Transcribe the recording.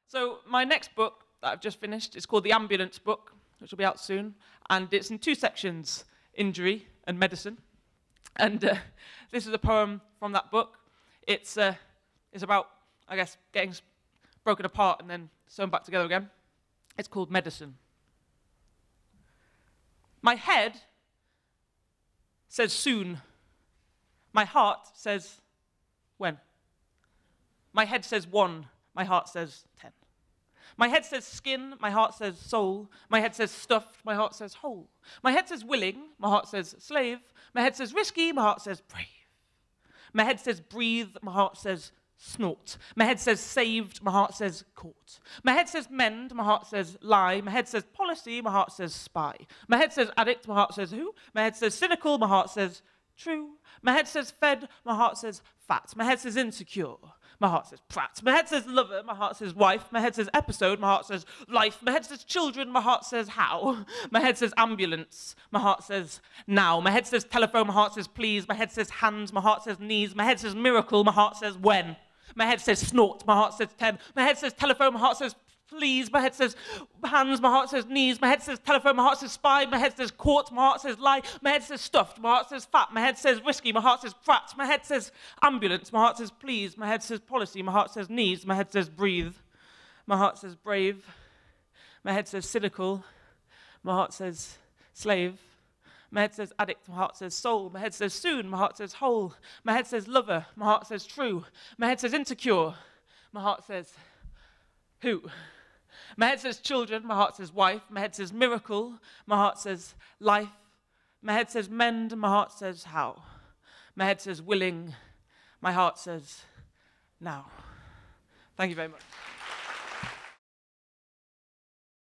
So my next book that I've just finished is called The Ambulance Book, which will be out soon, and it's in two sections, injury and medicine. And this is a poem from that book. It's about, I guess, getting broken apart and then sewn back together again. It's called Medicine. My head says soon. My heart says when. My head says 1, my heart says 10. My head says skin, my heart says soul. My head says stuffed, my heart says whole. My head says willing, my heart says slave. My head says risky, my heart says brave. My head says breathe, my heart says snort. My head says saved, my heart says caught. My head says mend, my heart says lie. My head says policy, my heart says spy. My head says addict, my heart says who. My head says cynical, my heart says true. My head says fed, my heart says fat. My head says insecure, my heart says prat. My head says lover, my heart says wife. My head says episode, my heart says life. My head says children, my heart says how. My head says ambulance, my heart says now. My head says telephone, my heart says please. My head says hands, my heart says knees. My head says miracle, my heart says when. My head says snort, my heart says 10. My head says telephone, my heart says please. My head says hands, my heart says knees. My head says telephone, my heart says spy. My head says court, my heart says lie. My head says stuffed, my heart says fat. My head says risky, my heart says prat. My head says ambulance, my heart says please. My head says policy, my heart says knees. My head says breathe, my heart says brave. My head says cynical, my heart says slave. My head says addict, my heart says soul. My head says soon, my heart says whole. My head says lover, my heart says true. My head says insecure, my heart says who. My head says children, my heart says wife. My head says miracle, my heart says life. My head says mend, my heart says how. My head says willing, my heart says now. Thank you very much.